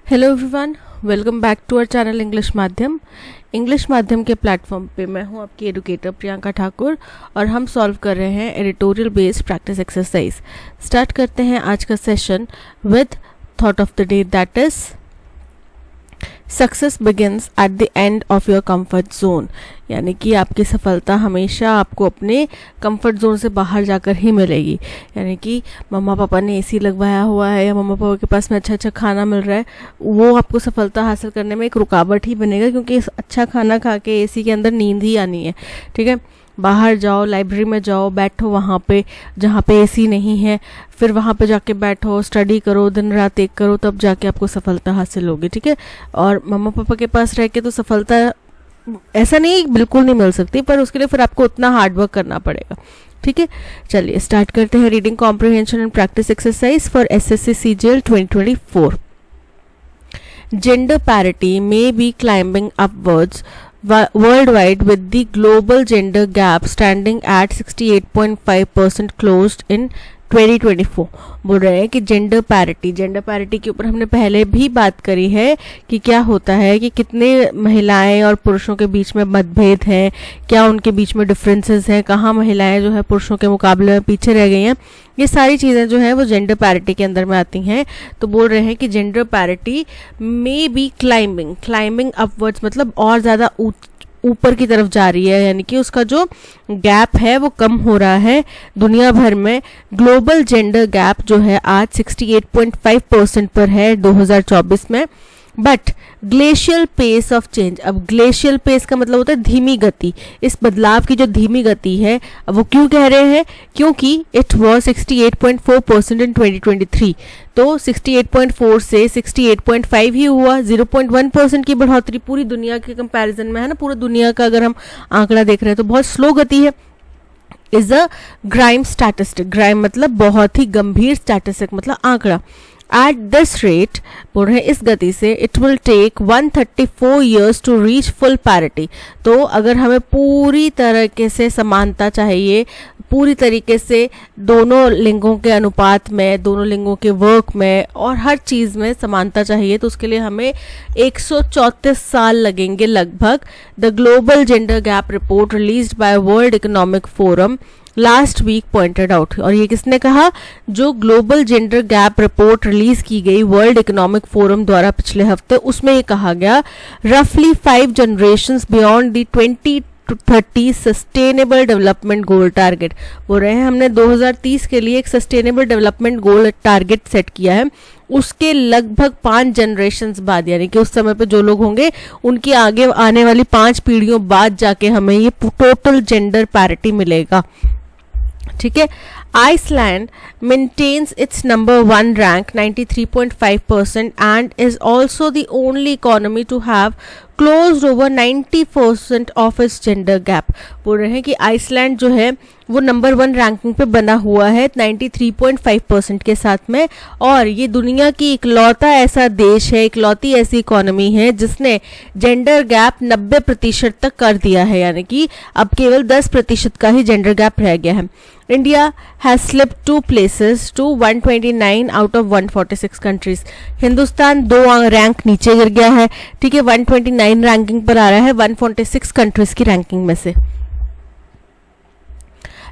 Hello everyone, welcome back to our channel English माध्यम के platform पे मैं हूं आपकी एडुकेटर प्रियंका ठाकुर और हम सॉल्व कर रहे हैं editorial based practice exercise. Start करते हैं आज का session with thought of the day, that is success begins at the end of your comfort zone. यानी कि आपकी सफलता हमेशा आपको अपने कंफर्ट जोन से बाहर जाकर ही मिलेगी। यानी कि मम्मा पापा ने एसी लगवाया हुआ है या मम्मा पापा के पास में अच्छा खाना मिल रहा है, वो आपको सफलता हासिल करने में एक रुकावट ही बनेगा, क्योंकि अच्छा खाना खा के एसी के अंदर नींद ही आनी है। ठीक है, बाहर जाओ, लाइब्रेरी में जाओ, बैठो वहाँ पे जहाँ पे एसी नहीं है, फिर वहाँ पे जाके बैठो, स्टडी करो, दिन रात एक करो, तब जाके आपको सफलता हासिल होगी। ठीक है, और मम्मा पापा के पास रह के तो सफलता ऐसा नहीं बिल्कुल नहीं मिल सकती, पर उसके लिए फिर आपको उतना हार्डवर्क करना पड़ेगा। ठीक है, चलिए स्टार्ट करते हैं। Reading comprehension and practice exercise for SSC CGL 2024। Gender parity may be climbing upwards worldwide, with the global gender gap standing at 68.5% closed in 2024। बोल रहे हैं कि जेंडर पैरिटी के ऊपर हमने पहले भी बात करी है कि क्या होता है, कि कितने महिलाएं और पुरुषों के बीच में मतभेद हैं, क्या उनके बीच में डिफरेंसेस हैं, कहाँ महिलाएं जो है पुरुषों के मुकाबले में पीछे रह गई हैं। ये सारी चीज़ें जो है वो जेंडर पैरिटी के अंदर में आती हैं। तो बोल रहे हैं कि gender parity may be climbing upwards, मतलब और ज़्यादा ऊपर की तरफ जा रही है, यानी कि उसका जो गैप है वो कम हो रहा है दुनिया भर में। ग्लोबल जेंडर गैप जो है आज 68.5% पर है 2024 में। But glacial pace of change, अब ग्लेशियल पेस का मतलब होता है धीमी गति। इस बदलाव की जो धीमी गति है, अब वो क्यों कह रहे हैं, क्योंकि इट वॉज 68.4% इन 2023। तो 68.4 से 68.5 ही हुआ, 0.1% की बढ़ोतरी पूरी दुनिया के कंपैरिजन में है ना। पूरी दुनिया का अगर हम आंकड़ा देख रहे हैं तो बहुत स्लो गति है। Is a grime statistic, grime मतलब बहुत ही गंभीर, स्टैटिस्टिक मतलब आंकड़ा। एट दिस रेट, बोल रहे हैं इस गति से, it will take 134 years to reach full parity. तो अगर हमें पूरी तरीके से समानता चाहिए, पूरी तरीके से दोनों लिंगों के अनुपात में, दोनों लिंगों के वर्क में और हर चीज़ में समानता चाहिए, तो उसके लिए हमें 134 साल लगेंगे लगभग। The global gender gap report released by World Economic Forum last week pointed out. और ये किसने कहा, जो global gender gap report release की गई वर्ल्ड इकोनॉमिक फोरम द्वारा पिछले हफ्ते, उसमें ये कहा गया रफली 5 generations beyond the 2030 sustainable development goal target. बोल रहे हैं हमने 2030 के लिए एक sustainable development goal target set किया है, उसके लगभग 5 generations बाद, यानी कि उस समय पे जो लोग होंगे उनकी आगे आने वाली 5 पीढ़ियों बाद जाके हमें ये टोटल जेंडर पैरिटी मिलेगा। ठीक है, Iceland maintains its number 1 rank 93.5% and is also the only economy to have closed over 90% of its gender gap. बोल रहे हैं कि आइसलैंड जो है वो नंबर 1 रैंकिंग पे बना हुआ है 93.5% के साथ में, और ये दुनिया की इकलौता ऐसा देश है, इकलौती ऐसी इकोनॉमी है जिसने जेंडर गैप 90% तक कर दिया है, यानी कि अब केवल 10% का ही जेंडर गैप रह गया है। India has slipped 2 places to 129 out of 146 countries. Hindustan 2 rank नीचे गिर गया है। ठीक है, 129 रैंकिंग पर आ रहा है 146 कंट्रीज की रैंकिंग में से।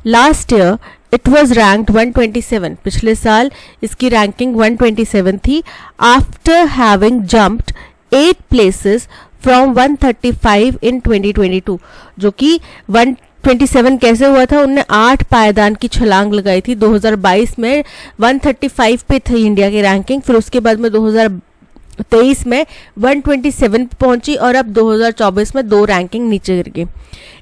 Last year it was ranked 127, पिछले साल इसकी रैंकिंग 127 थी, after having jumped 8 places from 135 इन 2022। जो कि 127 कैसे हुआ था, उनने 8 पायदान की छलांग लगाई थी। 2022 में 135 पे थी इंडिया की रैंकिंग, फिर उसके बाद में 2023 में 127 पहुंची और अब 2024 में 2 रैंकिंग नीचे गिर गई।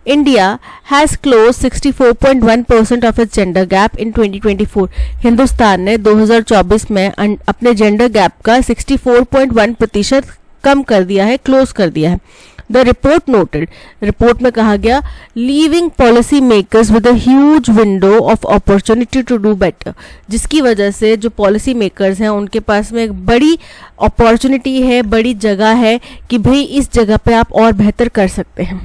India has close 64.1% of its gender gap in 2024। Hindustan ने 2024 में अपने जेंडर गैप का 64.1% कम कर दिया है, क्लोज कर दिया है। द रिपोर्ट नोटेड, रिपोर्ट में कहा गया, leaving policy makers with a huge window of opportunity to do better, जिसकी वजह से जो पॉलिसी मेकर्स हैं उनके पास में एक बड़ी अपॉर्चुनिटी है, बड़ी जगह है कि भाई इस जगह पे आप और बेहतर कर सकते हैं।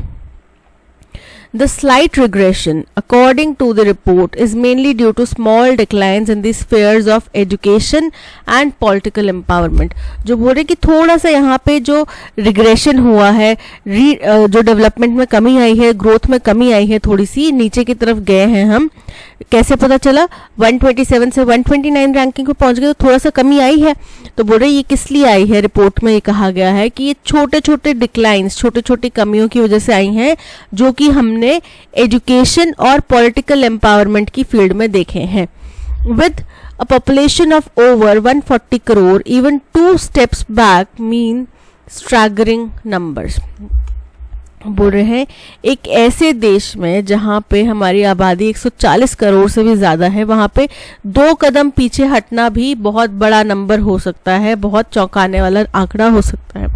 The slight regression, according to the report, is mainly due to small declines in the spheres of education and political empowerment. जो बोल रहे कि थोड़ा सा यहाँ पे जो रिग्रेशन हुआ है, जो डेवलपमेंट में कमी आई है, ग्रोथ में कमी आई है, थोड़ी सी नीचे की तरफ गए हैं हम. कैसे पता चला? 127 से 129 रैंकिंग पे पहुंच गए, तो थोड़ा सा कमी आई है. तो बोल रहे ये किस लिए आई है? रिपोर्ट में ये कहा गया है कि ये छोटे छोटे डिक्लाइंस, छोटी छोटी कमियों की वजह से आई हैं, जो कि हमने एजुकेशन और पॉलिटिकल एम्पावरमेंट की फील्ड में देखे हैं. With a population of over 140 crore, even 2 steps back mean staggering numbers. बोल रहे हैं एक ऐसे देश में जहां पे हमारी आबादी 140 करोड़ से भी ज़्यादा है, वहां पे 2 कदम पीछे हटना भी बहुत बड़ा नंबर हो सकता है, बहुत चौंकाने वाला आंकड़ा हो सकता है.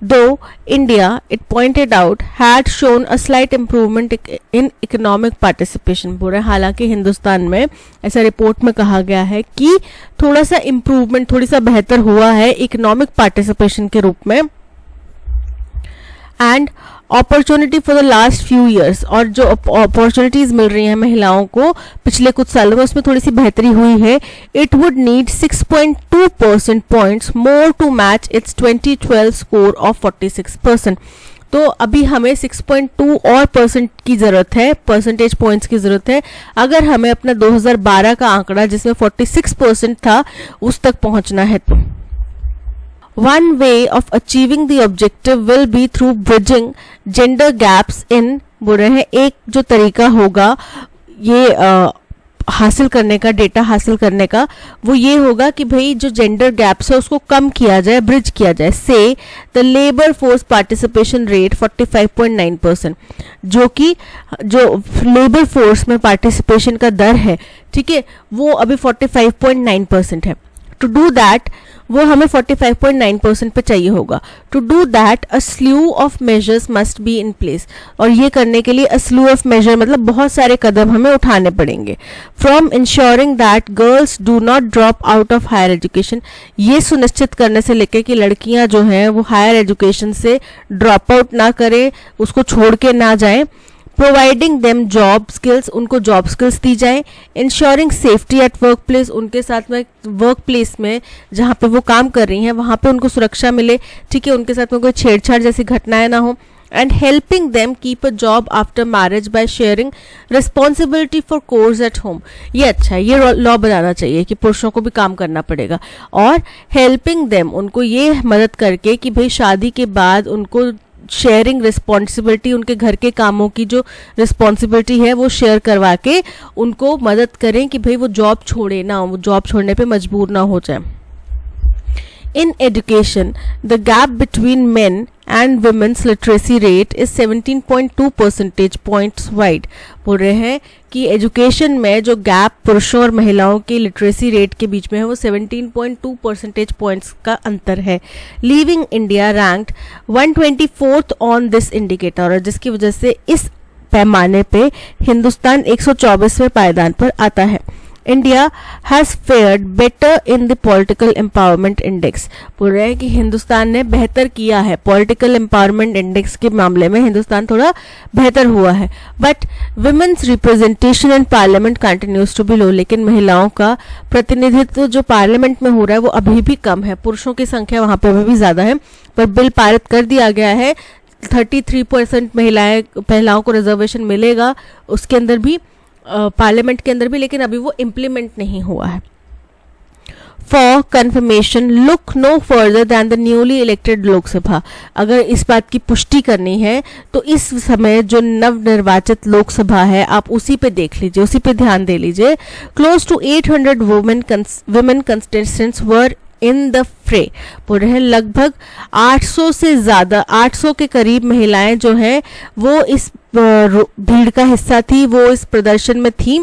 Though India, it pointed out, had shown a slight improvement in economic participation. बोल रहे हालांकि हिंदुस्तान में ऐसा रिपोर्ट में कहा गया है कि थोड़ा सा इम्प्रूवमेंट, थोड़ी सा बेहतर हुआ है इकोनॉमिक पार्टिसिपेशन के रूप में. And opportunity for the last few years, और जो अपॉर्चुनिटीज मिल रही हैं महिलाओं को पिछले कुछ सालों में, उसमें थोड़ी सी बेहतरी हुई है. It would need 6.2 percent points more to match its 2012 score of 46%. तो अभी हमें 6.2 और परसेंट की जरूरत है, परसेंटेज पॉइंट्स की जरूरत है, अगर हमें अपना 2012 का आंकड़ा जिसमें 46% था उस तक पहुंचना है. तो one way of achieving the objective will be through bridging gender gaps in, बोल रहे हैं एक जो तरीका होगा ये हासिल करने का, डेटा हासिल करने का, वो ये होगा कि भाई जो जेंडर गैप्स है उसको कम किया जाए, ब्रिज किया जाए. से the labour force participation rate 45.9%, जो कि जो लेबर फोर्स में पार्टिसिपेशन का दर है, ठीक है, वो अभी 45.9% है. टू डू दैट, वो हमें 45.9% पे चाहिए होगा. To do that a slew of measures must be in place, और ये करने के लिए अ स्लू ऑफ मेजर मतलब बहुत सारे कदम हमें उठाने पड़ेंगे. From ensuring that girls do not drop out of higher education, ये सुनिश्चित करने से लेकर कि लड़कियां जो हैं वो हायर एजुकेशन से ड्रॉप आउट ना करें, उसको छोड़ के ना जाएं. प्रोवाइडिंग देम जॉब स्किल्स, उनको जॉब स्किल्स दी जाए. Ensuring safety at work place, उनके साथ में वर्क प्लेस में जहाँ पे वो काम कर रही हैं वहाँ पे उनको सुरक्षा मिले, ठीक है, उनके साथ में कोई छेड़छाड़ जैसी घटनाएं ना हो. And helping them keep a job after marriage by sharing responsibility for course at home. ये अच्छा है, ये लॉ बनाना चाहिए कि पुरुषों को भी काम करना पड़ेगा. और हेल्पिंग देम, उनको ये मदद करके कि भाई शादी के बाद उनको शेयरिंग रिस्पॉन्सिबिलिटी, उनके घर के कामों की जो रिस्पॉन्सिबिलिटी है वो शेयर करवा के उनको मदद करें कि भाई वो जॉब छोड़े ना, वो जॉब छोड़ने पे मजबूर ना हो जाए. In education, the gap between men and women's literacy rate is 17.2 percentage points wide. बोल रहे हैं कि एजुकेशन में जो गैप पुरुषों और महिलाओं की लिटरेसी रेट के बीच में है वो 17.2 परसेंटेज पॉइंट्स का अंतर है. Leaving India ranked 124th on this indicator, और जिसकी वजह से इस पैमाने पे हिंदुस्तान 124वें पायदान पर आता है. India has fared better in the political empowerment index. बोल रहे हैं कि हिंदुस्तान ने बेहतर किया है, पॉलिटिकल एम्पावरमेंट इंडेक्स के मामले में हिंदुस्तान थोड़ा बेहतर हुआ है. But women's representation in parliament continues to be low, लेकिन महिलाओं का प्रतिनिधित्व जो पार्लियामेंट में हो रहा है वो अभी भी कम है, पुरुषों की संख्या वहां पे अभी भी ज्यादा है. पर बिल पारित कर दिया गया है, 33% महिलाओं को रिजर्वेशन मिलेगा उसके अंदर भी, पार्लियामेंट के अंदर भी, लेकिन अभी वो इम्प्लीमेंट नहीं हुआ है. For confirmation look no further than the newly elected Lok Sabha. अगर इस बात की पुष्टि करनी है तो इस समय जो नवनिर्वाचित लोकसभा है आप उसी पे देख लीजिए, उसी पे ध्यान दे लीजिए. Close to 800 women contestants were in the fray. बोल रहे हैं लगभग 800 से ज्यादा, 800 के करीब महिलाएं जो हैं वो इस भीड़ का हिस्सा थी, वो इस प्रदर्शन में थी.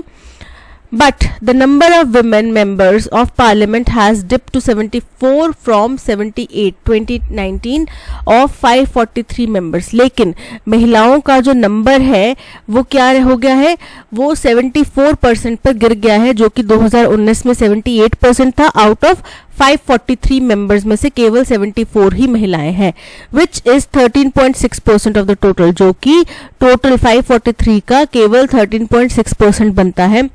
But the number of women members of parliament has dipped to 74 from 78 2019 of 543 members. लेकिन महिलाओं का जो नंबर है वो क्या हो गया है, वो 74% पर गिर गया है, जो कि 2019 में 78% था. आउट ऑफ 543 मेंबर्स में से केवल 74 ही महिलाएं हैं, which is 13.6% of the total, जो कि टोटल 543 का केवल 13.6% बनता है.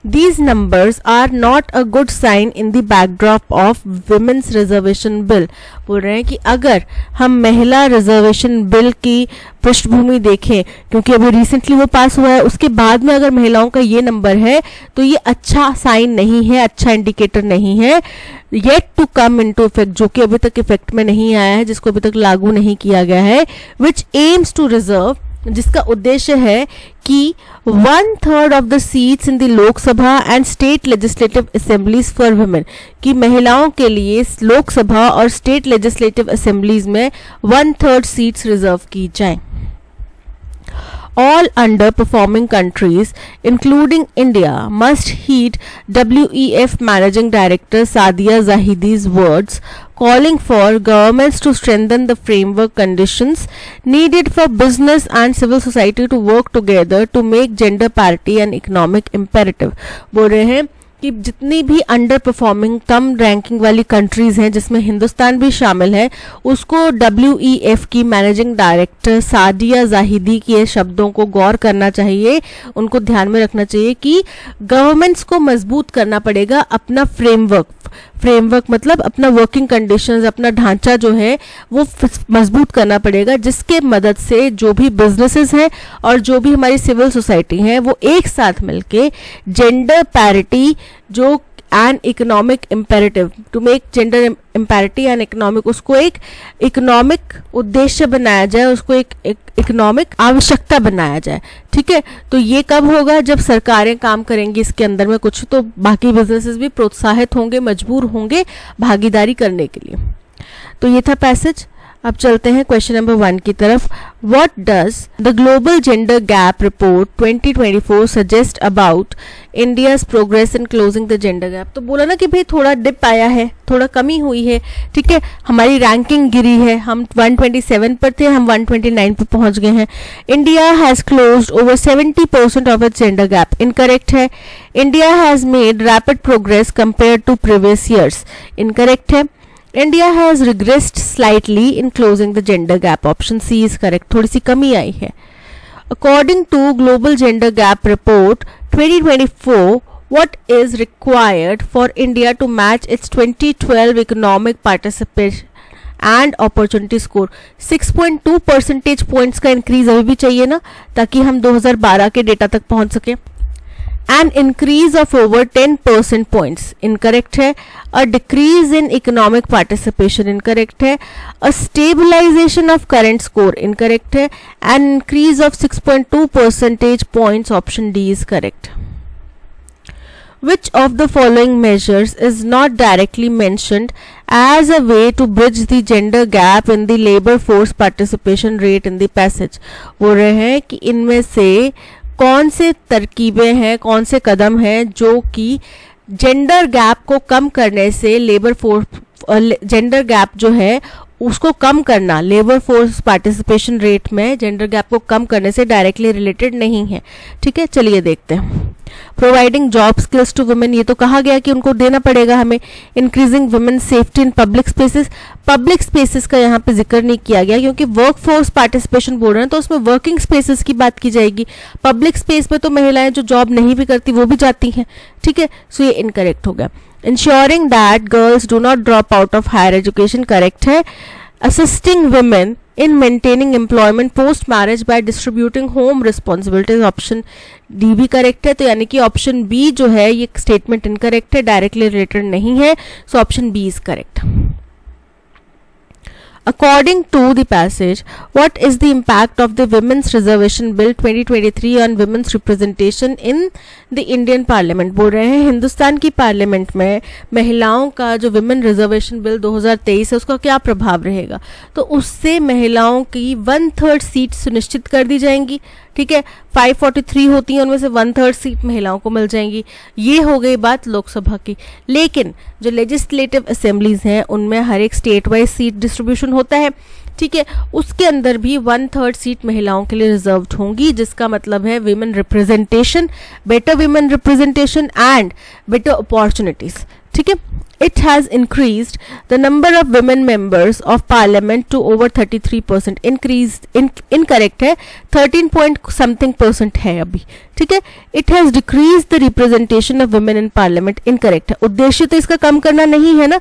These numbers are not a good sign in the backdrop of women's reservation bill. बोल रहे हैं कि अगर हम महिला रिजर्वेशन बिल की पृष्ठभूमि देखें, क्योंकि अभी रिसेंटली वो पास हुआ है, उसके बाद में अगर महिलाओं का ये नंबर है तो ये अच्छा साइन नहीं है, अच्छा इंडिकेटर नहीं है. Yet to come into effect, जो कि अभी तक इफेक्ट में नहीं आया है, जिसको अभी तक लागू नहीं किया गया है, विच एम्स टू रिजर्व, जिसका उद्देश्य है कि 1/3 of the seats in the Lok Sabha and state legislative assemblies for women, कि महिलाओं के लिए लोकसभा और स्टेट लेजिस्लेटिव असेंबलीज में 1/3 सीट्स रिजर्व की जाएं. All underperforming countries, including India, must heed WEF Managing Director Sadia Zahidi's words, calling for governments to strengthen the framework conditions needed for business and civil society to work together to make gender parity an economic imperative. बोल रहे हैं कि जितनी भी under performing कम ranking वाली countries हैं, जिसमें हिंदुस्तान भी शामिल है, उसको WEF की मैनेजिंग डायरेक्टर सादिया जाहिदी के शब्दों को गौर करना चाहिए, उनको ध्यान में रखना चाहिए कि गवर्नमेंट्स को मजबूत करना पड़ेगा अपना फ्रेमवर्क मतलब अपना वर्किंग कंडीशंस, अपना ढांचा जो है वो मजबूत करना पड़ेगा, जिसके मदद से जो भी बिजनेसेस हैं और जो भी हमारी सिविल सोसाइटी है वो एक साथ मिलके जेंडर पैरिटी जो an economic imperative to make gender imparity and economic, उसको एक इकोनॉमिक उद्देश्य बनाया जाए, उसको एक इकोनॉमिक आवश्यकता बनाया जाए. ठीक है, तो ये कब होगा, जब सरकारें काम करेंगी इसके अंदर में कुछ, तो बाकी बिजनेसेस भी प्रोत्साहित होंगे, मजबूर होंगे भागीदारी करने के लिए. तो ये था पैसेज. अब चलते हैं क्वेश्चन नंबर 1 की तरफ. What does the global gender gap report 2024 suggest about India's progress in closing the gender gap. तो बोला ना कि भाई थोड़ा डिप आया है, थोड़ा कमी हुई है. ठीक है, हमारी रैंकिंग गिरी है, हम 127 पर थे, हम 129 पर पहुंच गए हैं. India has closed over 70% of its gender gap. Incorrect है. India has made rapid progress compare to previous years. Incorrect है. India has regressed slightly in closing the gender gap. Option C is correct. थोड़ी सी कमी आई है. According to Global Gender Gap Report 2024, what is required for India to match its 2012 economic participation and opportunity score? 6.2 percentage points का increase अभी भी चाहिए ना, ताकि हम 2012 के डेटा तक पहुंच सके. An increase of over 10 percentage points. Incorrect है. A decrease in economic participation. Incorrect है. A stabilization of current score. Incorrect है. An increase of 6.2 percentage points. Option D is correct. Which of the following measures is not directly mentioned as a way to bridge the gender gap in the labor force participation rate in the passage? बोल रहे हैं कि इनमें से कौन से तरकीबें हैं, कौन से कदम हैं जो कि जेंडर गैप को कम करने से लेबर फोर्स जेंडर गैप जो है उसको कम करना, लेबर फोर्स पार्टिसिपेशन रेट में जेंडर गैप को कम करने से डायरेक्टली रिलेटेड नहीं है. ठीक है, चलिए देखते हैं. Providing job skills to women, ये तो कहा गया कि उनको देना पड़ेगा हमें. Increasing women safety in public spaces. Public spaces का यहाँ पे जिक्र नहीं किया गया क्योंकि वर्क फोर्स पार्टिसिपेशन बोल रहे हैं, तो उसमें वर्किंग स्पेसेस की बात की जाएगी. पब्लिक स्पेस में तो महिलाएं जो जॉब नहीं भी करती वो भी जाती हैं. ठीक है, सो ये इनकरेक्ट हो गया. Ensuring that girls do not drop out of higher education, correct है. Assisting women in maintaining employment post marriage by distributing home responsibilities, option D भी करेक्ट है. तो यानी कि ऑप्शन बी जो है ये स्टेटमेंट इनकरेक्ट है, डायरेक्टली रिलेटेड नहीं है. So option B is correct. According to the passage, what is the impact of the Women's Reservation Bill 2023 on women's representation in the Indian Parliament? बोल रहे हैं हिंदुस्तान की पार्लियामेंट में महिलाओं का जो विमेन रिजर्वेशन बिल 2023 है उसका क्या प्रभाव रहेगा. तो उससे महिलाओं की 1/3 सीट सुनिश्चित कर दी जाएंगी. ठीक है, 543 होती हैं, उनमें से 1/3 सीट महिलाओं को मिल जाएंगी। ये हो गई बात लोकसभा की। लेकिन जो लेजिस्लेटिव असेंबलीज हैं उनमें हर एक स्टेट वाइज सीट डिस्ट्रीब्यूशन होता है, ठीक है, उसके अंदर भी 1/3 सीट महिलाओं के लिए रिजर्व्ड होंगी, जिसका मतलब है women representation, better women representation and better opportunities, ठीक है। It has increased the number of women members of parliament to over 33%. increased incorrect है, 13 point something percent है अभी, ठीक है। It has decreased the representation of women in parliament. incorrect है। उद्देश्य तो इसका कम करना नहीं है ना।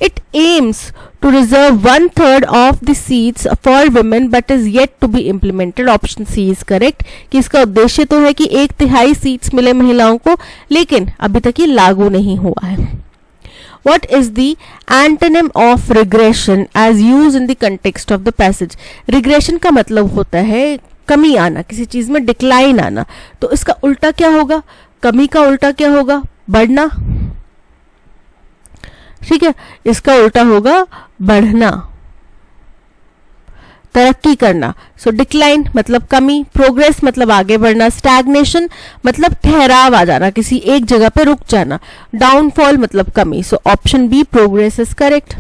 It aims to reserve 1/3 of the seats for women but is yet to be implemented. Option C is correct कि इसका उद्देश्य तो है कि 1/3 सीट्स मिले महिलाओं को, लेकिन अभी तक ये लागू नहीं हुआ है। What is the antonym of regression as used in the context of the passage? Regression का मतलब होता है कमी आना, किसी चीज में डिक्लाइन आना। तो इसका उल्टा क्या होगा? कमी का उल्टा क्या होगा? बढ़ना, ठीक है। इसका उल्टा होगा बढ़ना, तरक्की करना। सो डिक्लाइन मतलब कमी, प्रोग्रेस मतलब आगे बढ़ना, स्टैग्नेशन मतलब ठहराव आ जाना, किसी एक जगह पे रुक जाना, डाउनफॉल मतलब कमी। So option B progress is correct.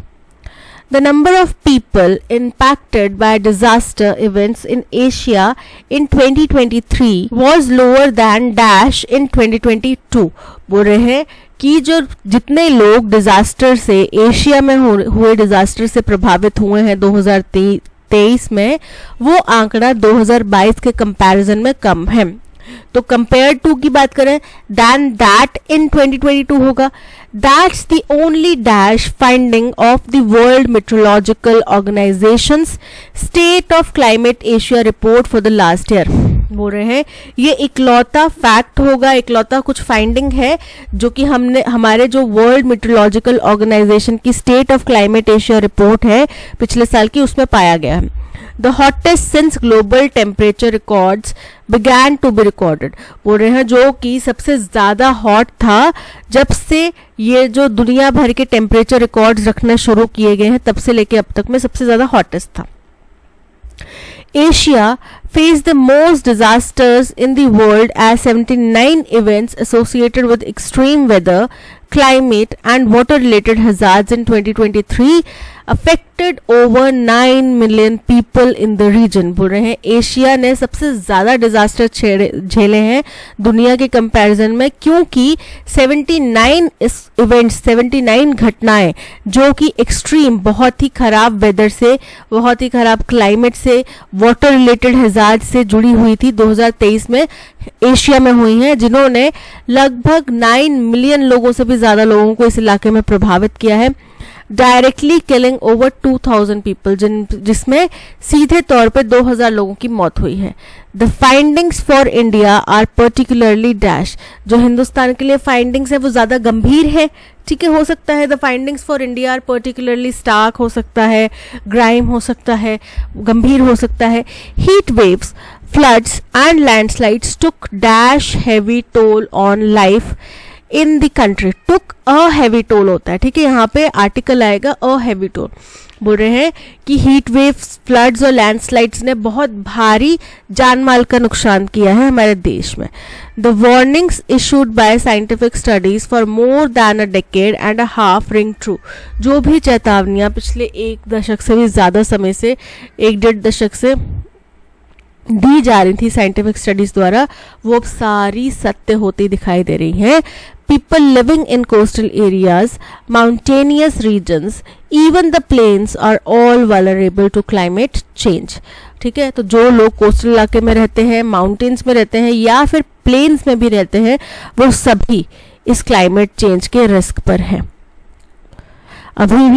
The number of people impacted by disaster events in Asia in 2023 was lower than dash in 2022. बोल रहे हैं कि जो जितने लोग डिजास्टर से, एशिया में हुए डिजास्टर से प्रभावित हुए हैं 2023 में, वो आंकड़ा 2022 के कंपैरिजन में कम है। तो कंपेयर टू की बात करें, दैन दैट इन 2022 होगा। That's the only dash finding of the World Meteorological Organization's state of climate Asia report for the last year. बोल रहे हैं ये इकलौता फैक्ट होगा, इकलौता कुछ फाइंडिंग है जो कि हमने हमारे जो वर्ल्ड मेट्रोलॉजिकल ऑर्गेनाइजेशन की state of climate Asia report है पिछले साल की, उसमें पाया गया है। The hottest since global temperature records began to be recorded. बोल रहे हैं जो कि सबसे ज्यादा हॉट था जब से ये जो दुनिया भर के टेम्परेचर रिकॉर्ड्स रखने शुरू किए गए हैं, तब से लेके अब तक में सबसे ज्यादा हॉटेस्ट था। Asia faced the most disasters in the world as 79 events associated with extreme weather, climate and water related hazards in 2023 affected over 9 million people in the region. बोल रहे हैं एशिया ने सबसे ज्यादा डिजास्टर झेले हैं दुनिया के कंपैरिजन में, क्योंकि 79 इवेंट्स, 79 घटनाएं जो कि एक्सट्रीम, बहुत ही खराब वेदर से, बहुत ही खराब क्लाइमेट से, वाटर रिलेटेड हजार्ड से जुड़ी हुई थी 2023 में एशिया में हुई हैं, जिन्होंने लगभग 9 मिलियन लोगों से भी ज्यादा लोगों को इस इलाके में प्रभावित किया है, डायरेक्टली किलिंग ओवर 2000 पीपल, जिसमें सीधे तौर पे 2000 लोगों की मौत हुई है। The findings for India are particularly dash, जो हिंदुस्तान के लिए फाइंडिंग्स है वो ज्यादा गंभीर है, ठीक है। हो सकता है the findings for India are particularly stark हो सकता है, ग्राइम हो सकता है, गंभीर हो सकता है। Heat waves, floods and landslides took dash heavy toll on life in the country. took a heavy toll होता है, ठीक है, यहाँ पे आर्टिकल आएगा a heavy toll। बोल रहे हैं कि हीट वेव्स, फ्लड्स और लैंडस्लाइड्स ने बहुत भारी जान माल का नुकसान किया है हमारे देश में। The warnings issued by scientific studies for more than a decade and a half ring true. जो भी चेतावनियां पिछले एक दशक से भी ज्यादा समय से, 1-1.5 दशक से दी जा रही थी साइंटिफिक स्टडीज द्वारा, वो अब सारी सत्य होती दिखाई दे रही हैं। People living in coastal areas, mountainous regions, even the plains are all vulnerable to climate change. ठीक है, तो जो लोग कोस्टल इलाके में रहते हैं, माउंटेन्स में रहते हैं या फिर प्लेन्स में भी रहते हैं, वो सभी इस क्लाइमेट चेंज के रिस्क पर हैं। अभी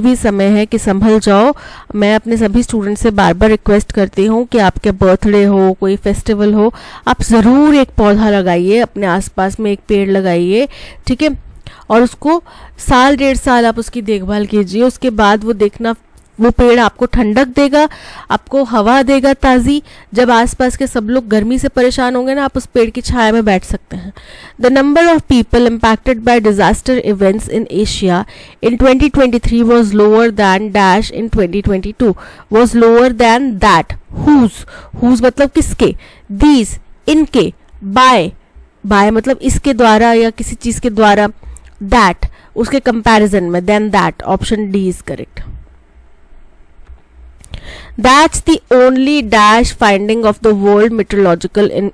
भी समय है कि संभल जाओ। मैं अपने सभी स्टूडेंट से बार बार रिक्वेस्ट करती हूँ कि आपके बर्थडे हो, कोई फेस्टिवल हो, आप ज़रूर एक पौधा लगाइए, अपने आसपास में एक पेड़ लगाइए, ठीक है, और उसको 1-1.5 साल आप उसकी देखभाल कीजिए। उसके बाद वो देखना वो पेड़ आपको ठंडक देगा, आपको हवा देगा ताज़ी। जब आसपास के सब लोग गर्मी से परेशान होंगे ना, आप उस पेड़ की छाया में बैठ सकते हैं। The number of people impacted by disaster events in Asia in 2023 was lower than dash in 2022 was lower than that whose मतलब किसके, दीज इनके, बाय मतलब इसके द्वारा या किसी चीज के द्वारा, दैट उसके कंपैरिजन में, then that option D is correct. That's the only dash finding of the World Meteorological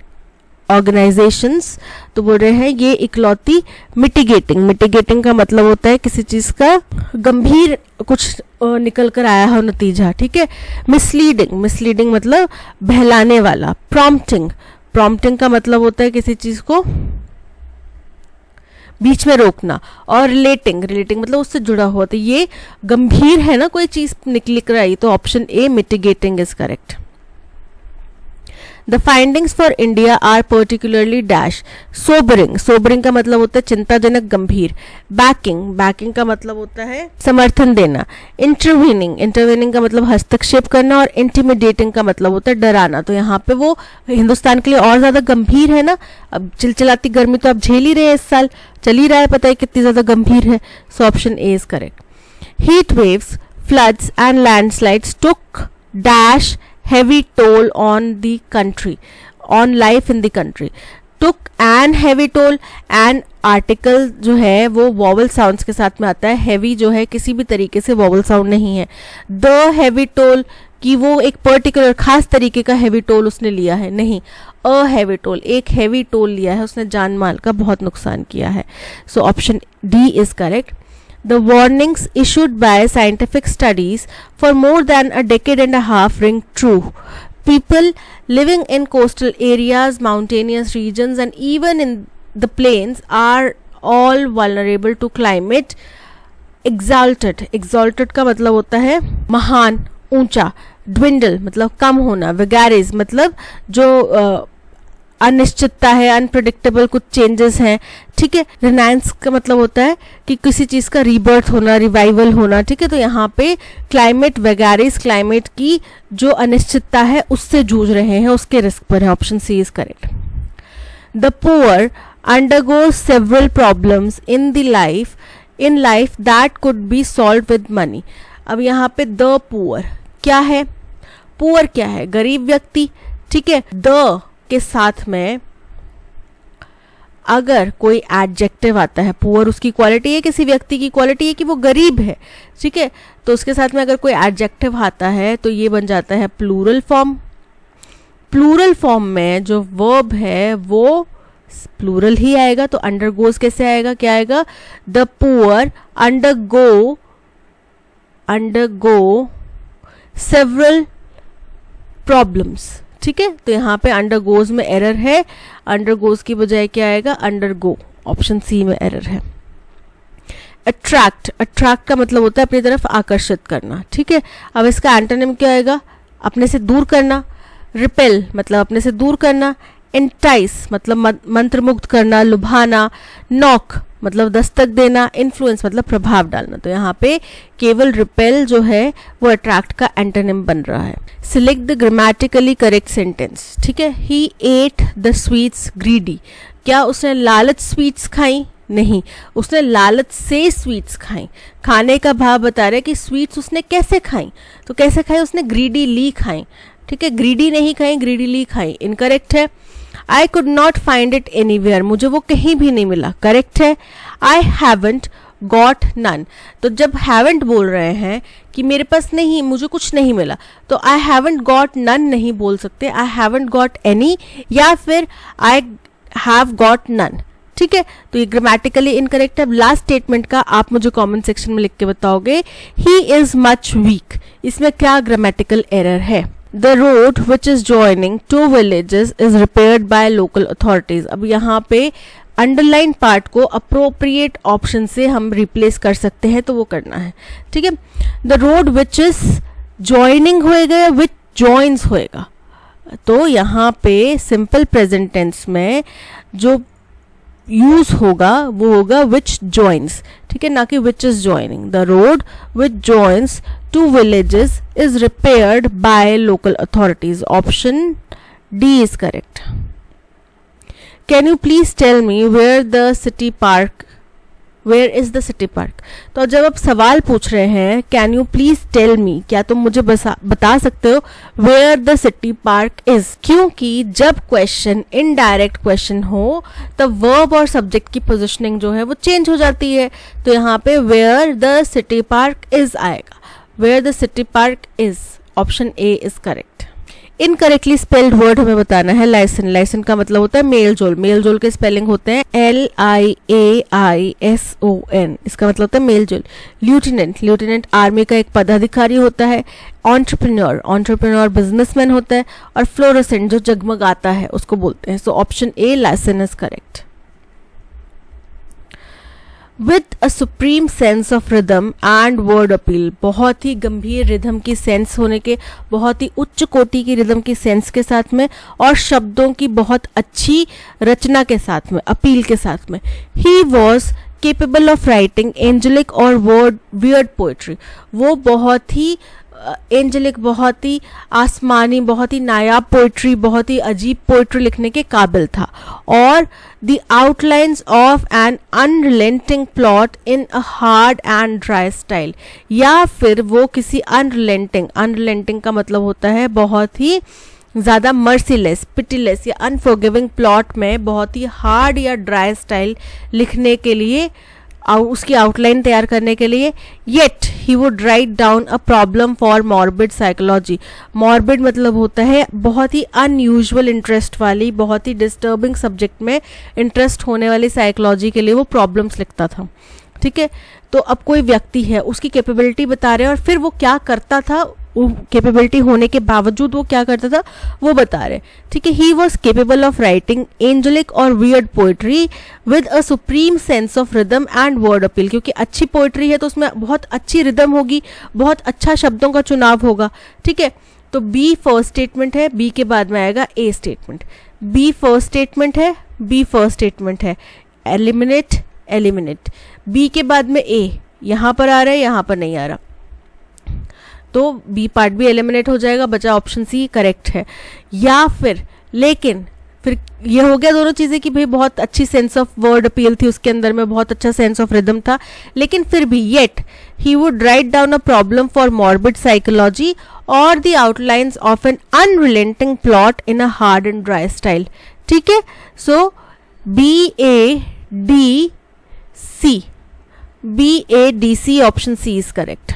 Organization's, तो बोल रहे हैं ये इकलौती मिटिगेटिंग का मतलब होता है किसी चीज का गंभीर कुछ निकल कर आया हो नतीजा, ठीक है। मिसलीडिंग मतलब बहलाने वाला। प्रॉम्प्टिंग का मतलब होता है किसी चीज को बीच में रोकना। और रिलेटिंग मतलब उससे जुड़ा हुआ, तो ये गंभीर है ना कोई चीज निकल कर आई, तो option A mitigating is correct. The findings for India are particularly dash sobering का मतलब होता है चिंताजनक गंभीर। बैकिंग का मतलब होता है समर्थन देना। इंटरवीनिंग का मतलब हस्तक्षेप करना। और इंटिमिडेटिंग का मतलब होता है डराना। तो यहाँ पे वो हिंदुस्तान के लिए और ज्यादा गंभीर है ना। अब चिलचिलाती गर्मी तो आप झेल ही रहे हैं, इस साल चल ही रहा है, पता है कितनी ज्यादा गंभीर है। So option A is correct. Heat waves, floods and landslides took dash heavy toll on the country, on life in the country. took an heavy toll, and article जो है वो वॉवल साउंड्स के साथ में आता है। हेवी जो है किसी भी तरीके से वॉवल साउंड नहीं है। द हेवी टोल कि वो एक पर्टिकुलर खास तरीके का हेवी टोल उसने लिया है, नहीं। अ हेवी टोल, एक हेवी टोल लिया है उसने, जान माल का बहुत नुकसान किया है। So option D is correct. The warnings issued by scientific studies for more than a decade and a half ring true. People living in coastal areas, mountainous regions, and even in the plains are all vulnerable to climate exalted का मतलब होता है महान, ऊंचा। dwindle मतलब कम होना। vagaries मतलब जो अनिश्चितता है, अनप्रेडिक्टेबल कुछ चेंजेस हैं, ठीक है। रिनाइंस का मतलब होता है कि किसी चीज का रीबर्थ होना, रिवाइवल होना, ठीक है। तो यहाँ पे क्लाइमेट वेगारिस, क्लाइमेट की जो अनिश्चितता है उससे जूझ रहे हैं, उसके रिस्क पर है। Option C is correct. The poor undergo several problems in life that could be solve with money. अब यहाँ पे द पुअर क्या है, पुअर क्या है, गरीब व्यक्ति, ठीक है। द के साथ में अगर कोई एडजेक्टिव आता है, पुअर उसकी क्वालिटी है, किसी व्यक्ति की क्वालिटी है कि वो गरीब है, ठीक है। तो उसके साथ में अगर कोई एडजेक्टिव आता है तो ये बन जाता है प्लूरल फॉर्म। प्लूरल फॉर्म में जो वर्ब है वो प्लूरल ही आएगा, तो अंडरगोज कैसे आएगा, क्या आएगा, the poor undergo several problems, ठीक है। तो यहाँ पे अंडरगोज में एरर है, अंडरगोज की बजाय क्या आएगा, अंडरगो। ऑप्शन सी में एरर है। अट्रैक्ट का मतलब होता है अपनी तरफ आकर्षित करना, ठीक है। अब इसका एंटोनिम क्या आएगा, अपने से दूर करना। रिपेल मतलब अपने से दूर करना। एंटाइस मतलब मंत्रमुग्ध करना, लुभाना। नॉक मतलब दस्तक देना। इन्फ्लुएंस मतलब प्रभाव डालना। तो यहाँ पे केवल रिपेल जो है वो अट्रैक्ट का एंटोनिम बन रहा है। Select the grammatically correct sentence, ठीक है। ही एट द स्वीट्स ग्रीडी, क्या उसने लालच स्वीट्स खाई, नहीं, उसने लालच से स्वीट्स खाई। खाने का भाव बता रहे कि स्वीट्स उसने कैसे खाई, तो कैसे खाई, उसने ग्रीडीली खाई, ठीक है। ग्रीडी नहीं खाई, ग्रीडीली खाई, इनकरेक्ट है। I could not find it anywhere, मुझे वो कहीं भी नहीं मिला, करेक्ट है। आई हैवंट गॉट नन, तो जब हैवंट बोल रहे हैं कि मेरे पास नहीं, मुझे कुछ नहीं मिला, तो आई हैवंट गॉट नन नहीं बोल सकते, आई हैवंट गॉट एनी या फिर आई हैव गॉट नन, ठीक है। तो ये ग्रामेटिकली इनकरेक्ट है। लास्ट स्टेटमेंट का आप मुझे कमेंट सेक्शन में लिख के बताओगे। ही इज मच वीक, इसमें क्या ग्रामेटिकल एरर है। The road which is joining two villages is repaired by local authorities. अब यहाँ पे अंडरलाइन पार्ट को अप्रोप्रिएट ऑप्शन से हम रिप्लेस कर सकते हैं, तो वो करना है, ठीक है। The road which is joining होएगा या विच ज्वाइंस होएगा, तो यहाँ पे सिंपल प्रेजेंट टेंस में जो यूज होगा वो होगा विच ज्वाइंस, ठीक है, ना कि which is joining. The road which joins 2 villages is repaired by local authorities. Option D is correct. Can you please tell me where is the city park? तो जब आप सवाल पूछ रहे हैं can you please tell me, क्या तुम मुझे बता सकते हो where the city park is, क्योंकि जब क्वेश्चन इनडायरेक्ट क्वेश्चन हो तब वर्ब और सब्जेक्ट की पोजिशनिंग जो है वो चेंज हो जाती है. तो यहाँ पे where the city park is आएगा. Where the city park is, option A is correct. Incorrectly spelled word हमें बताना है लाइसन. लाइसन का मतलब होता है मेल जोल. मेल जोल के स्पेलिंग होते हैं LIAISON. इसका मतलब होता है मेल जोल. ल्यूटिनेंट. ल्यूटिनेंट आर्मी का एक पदाधिकारी होता है. एंटरप्रेन्योर. एंटरप्रेन्योर बिजनेसमैन होता है. और फ्लोरोसेंट जो जगमगाता है उसको बोलते हैं. So option A licence is correct. With a supreme sense of rhythm and word appeal. बहुत ही गंभीर रिदम की सेंस होने के, बहुत ही उच्च कोटि की रिदम की सेंस के साथ में और शब्दों की बहुत अच्छी रचना के साथ में, अपील के साथ में. He was capable of writing angelic और वियर्ड पोएट्री. वो बहुत ही एंजेलिक, बहुत ही आसमानी, बहुत ही नायाब पोइट्री, बहुत ही अजीब पोइट्री लिखने के काबिल था. और the outlines of an unrelenting plot in a hard and dry style. या फिर वो किसी अनरिलेंटिंग का मतलब होता है बहुत ही ज़्यादा मर्सीलेस, पिटीलेस या अनफॉरगिविंग प्लॉट में बहुत ही हार्ड या ड्राई स्टाइल लिखने के लिए, उसकी आउटलाइन तैयार करने के लिए. Yet he would write down a problem for morbid psychology. Morbid मतलब होता है बहुत ही अनयूजुअल इंटरेस्ट वाली, बहुत ही डिस्टर्बिंग सब्जेक्ट में इंटरेस्ट होने वाली साइकोलॉजी के लिए वो प्रॉब्लम्स लिखता था. ठीक है, तो अब कोई व्यक्ति है, उसकी कैपेबिलिटी बता रहे हैं और फिर वो क्या करता था, कैपेबिलिटी होने के बावजूद वो क्या करता था वो बता रहे. ठीक है, he was capable of writing angelic और weird poetry with a supreme sense of rhythm and word appeal. क्योंकि अच्छी पोएट्री है तो उसमें बहुत अच्छी रिदम होगी, बहुत अच्छा शब्दों का चुनाव होगा. ठीक है, तो बी फर्स्ट स्टेटमेंट है, बी के बाद में आएगा A statement. B first statement है, बी फर्स्ट स्टेटमेंट है. Eliminate, eliminate. बी के बाद में ए यहां पर आ रहा है, यहां पर नहीं आ रहा, तो बी पार्ट भी एलिमिनेट हो जाएगा. बचा ऑप्शन सी करेक्ट है. या फिर लेकिन फिर ये हो गया दोनों चीजें कि भाई बहुत अच्छी सेंस ऑफ वर्ड अपील थी उसके अंदर में, बहुत अच्छा सेंस ऑफ रिदम था, लेकिन फिर भी yet he would write down a problem for morbid psychology और the outlines of an unrelenting plot in a hard and dry style. ठीक है, so BADC option C is correct.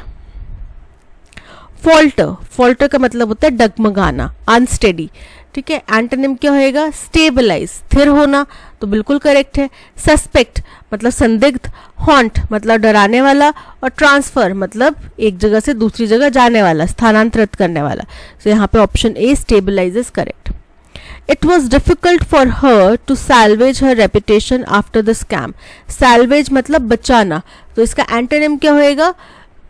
Falter. Falter का मतलब होता है डगमगाना, अनस्टेडी. ठीक है, antonym क्या होएगा, स्टेबलाइज, स्थिर होना, तो बिल्कुल करेक्ट है. सस्पेक्ट मतलब संदिग्ध. हॉन्ट मतलब डराने वाला. और ट्रांसफर मतलब एक जगह से दूसरी जगह जाने वाला, स्थानांतरित करने वाला. तो यहाँ पे option A stabilise is correct. It was difficult for her to salvage her reputation after the scam. Salvage मतलब बचाना, तो इसका एंटोनिम क्या होएगा,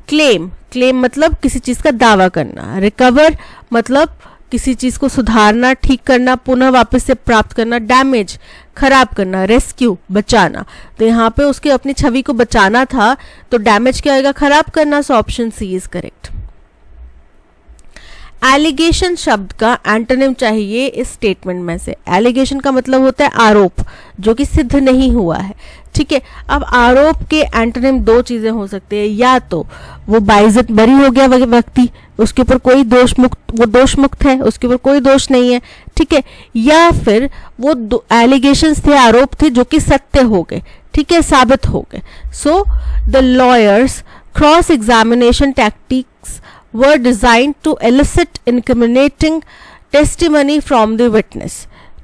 क्लेम. क्लेम मतलब किसी चीज का दावा करना. रिकवर मतलब किसी चीज को सुधारना, ठीक करना, पुनः वापस से प्राप्त करना. डैमेज खराब करना. रेस्क्यू बचाना. तो यहाँ पे उसके अपनी छवि को बचाना था, तो डैमेज क्या होएगा, खराब करना. So option C is correct. Allegation शब्द का एंटोनिम चाहिए इस स्टेटमेंट में से. एलिगेशन का मतलब होता है आरोप, जो कि सिद्ध नहीं हुआ है. ठीक है, अब आरोप के एंटोनिम दो चीजें हो सकती है. या तो वो बाइज्जत बरी हो गया व्यक्ति, उसके ऊपर कोई दोष मुक्त, वो दोष मुक्त है, उसके ऊपर कोई दोष नहीं है. ठीक है, या फिर वो एलिगेशंस थे, आरोप थे जो कि सत्य हो गए. ठीक है, साबित हो गए. So the lawyers cross examination tactics were designed to elicit incriminating testimony from the witness.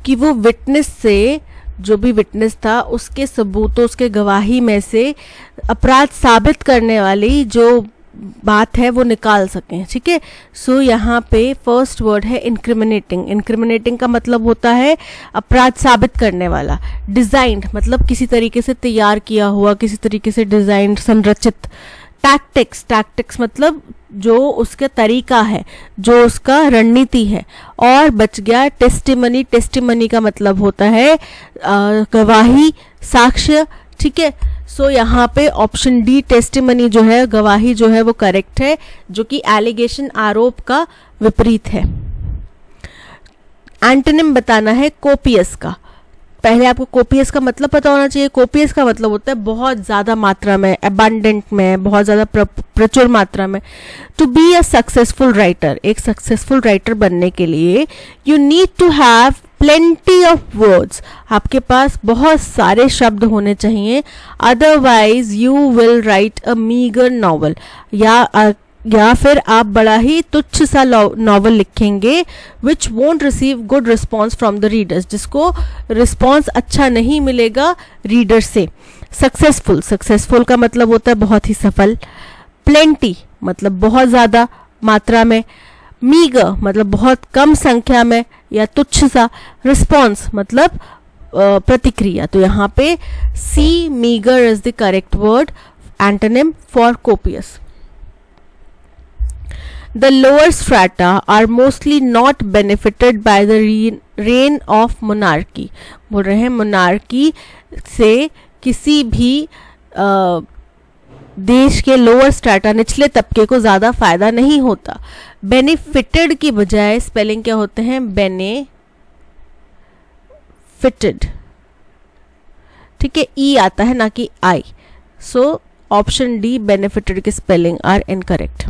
कि वो विटनेस से, जो भी विटनेस था उसके सबूतों, उसके गवाही में से अपराध साबित करने वाली जो बात है वो निकाल सकें. ठीक है, सो यहाँ पे फर्स्ट वर्ड है इंक्रिमिनेटिंग. इंक्रिमिनेटिंग का मतलब होता है अपराध साबित करने वाला. डिजाइन्ड मतलब किसी तरीके से तैयार किया हुआ, किसी तरीके से डिजाइन्ड, संरचित. टैक्टिक्स. टैक्टिक्स मतलब जो उसका तरीका है, जो उसका रणनीति है. और बच गया टेस्टिमनी. टेस्टिमनी का मतलब होता है गवाही, साक्ष्य. ठीक है, सो यहाँ पे ऑप्शन डी टेस्टिमनी जो है, गवाही जो है वो करेक्ट है, जो कि एलिगेशन आरोप का विपरीत है। एंटोनिम बताना है कोपियस का। पहले आपको कोपियस का मतलब पता होना चाहिए। कोपियस का मतलब होता है बहुत ज़्यादा मात्रा में, अबंडेंट में, बहुत ज़्यादा प्रचुर मात्रा में। To be a successful writer, एक सक्सेसफुल राइटर बनने के लिए you need to have plenty of words, आपके पास बहुत सारे शब्द होने चाहिए। Otherwise you will write a meagre novel, या फिर आप बड़ा ही तुच्छ सा नॉवल लिखेंगे which won't receive good response from the readers, जिसको रिस्पॉन्स अच्छा नहीं मिलेगा रीडर से। सक्सेसफुल का मतलब होता है बहुत ही सफल। प्लेंटी मतलब बहुत ज़्यादा मात्रा में। मीगर मतलब बहुत कम संख्या में या तुच्छ सा। रिस्पॉन्स मतलब प्रतिक्रिया। तो यहाँ पे C meagre is the correct word, antonym for copious. The lower strata are mostly not benefited by the reign of monarchy. बोल रहे हैं monarchy से किसी भी देश के लोअर स्ट्राटा, निचले तबके को ज़्यादा फायदा नहीं होता। बेनिफिटेड की बजाय स्पेलिंग क्या होते हैं? बेनेफिटेड, ठीक है, ई आता है ना कि आई। सो ऑप्शन डी बेनिफिटेड की spelling are incorrect.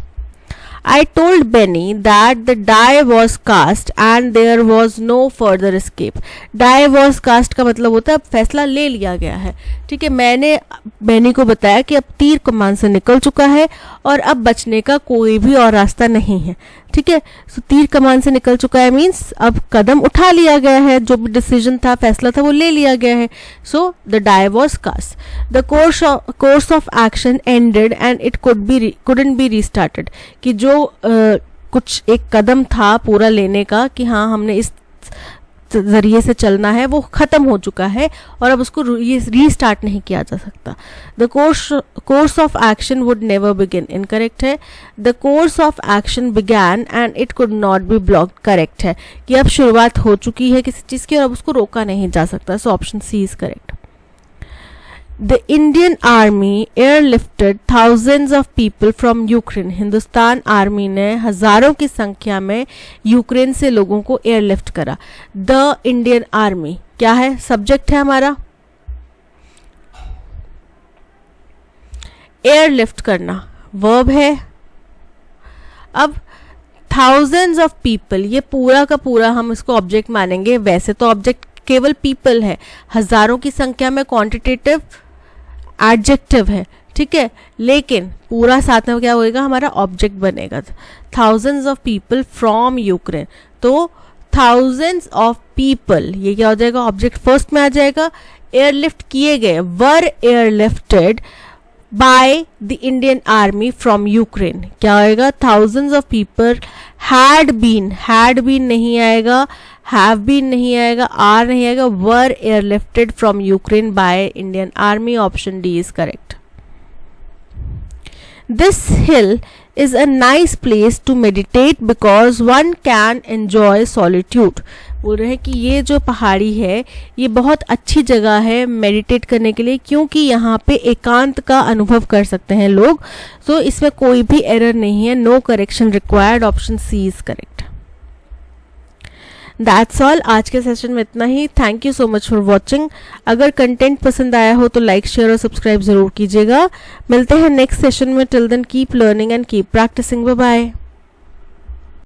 I told Benny that the die was cast and there was no further escape. Die was cast का मतलब होता है अब फैसला ले लिया गया है, ठीक है। मैंने बेनी को बताया कि अब तीर कमान से निकल चुका है और अब बचने का कोई भी और रास्ता नहीं है, ठीक है। सो तीर कमान से निकल चुका है मीन्स अब कदम उठा लिया गया है, जो भी डिसीजन था, फैसला था, वो ले लिया गया है। So the die was cast. The course of action ended and it couldn't be restarted, कि जो कुछ एक कदम था पूरा लेने का कि हाँ हमने इस जरिए से चलना है, वो खत्म हो चुका है और अब उसको रीस्टार्ट नहीं किया जा सकता। The course of action would never begin, incorrect है। The course of action began and it could not be blocked, correct है, कि अब शुरुआत हो चुकी है किसी चीज की और अब उसको रोका नहीं जा सकता। So option C is correct. The Indian Army airlifted thousands of people from Ukraine. Hindustan army ने हजारों की संख्या में यूक्रेन से लोगों को एयरलिफ्ट करा। The Indian Army क्या है? सब्जेक्ट है हमारा, एयरलिफ्ट करना वर्ब है। अब thousands of people, ये पूरा का पूरा हम इसको ऑब्जेक्ट मानेंगे। वैसे तो ऑब्जेक्ट केवल पीपल है, हजारों की संख्या में क्वांटिटेटिव एडजेक्टिव है, ठीक है, लेकिन पूरा साथ में क्या होएगा? हमारा ऑब्जेक्ट बनेगा। Thousands of people from Ukraine, तो थाउजेंड्स ऑफ पीपल ये क्या हो जाएगा? ऑब्जेक्ट फर्स्ट में आ जाएगा। एयरलिफ्ट किए गए, were airlifted by the Indian army from Ukraine, क्या होएगा? Thousands of people had been नहीं आएगा, हैव बीन नहीं आएगा, आर नहीं आएगा, were airlifted from Ukraine by Indian army. Option D is correct. This hill is a nice place to meditate because one can enjoy solitude. बोल रहे हैं कि ये जो पहाड़ी है ये बहुत अच्छी जगह है मेडिटेट करने के लिए, क्योंकि यहाँ पे एकांत का अनुभव कर सकते हैं लोग। तो इसमें कोई भी एरर नहीं है, no correction required. Option C is correct. That's all, आज के सेशन में इतना ही। Thank you so much for watching. अगर कंटेंट पसंद आया हो तो लाइक, शेयर और सब्सक्राइब जरूर कीजिएगा। मिलते हैं नेक्स्ट सेशन में। Till then keep learning and keep practising. Bye bye.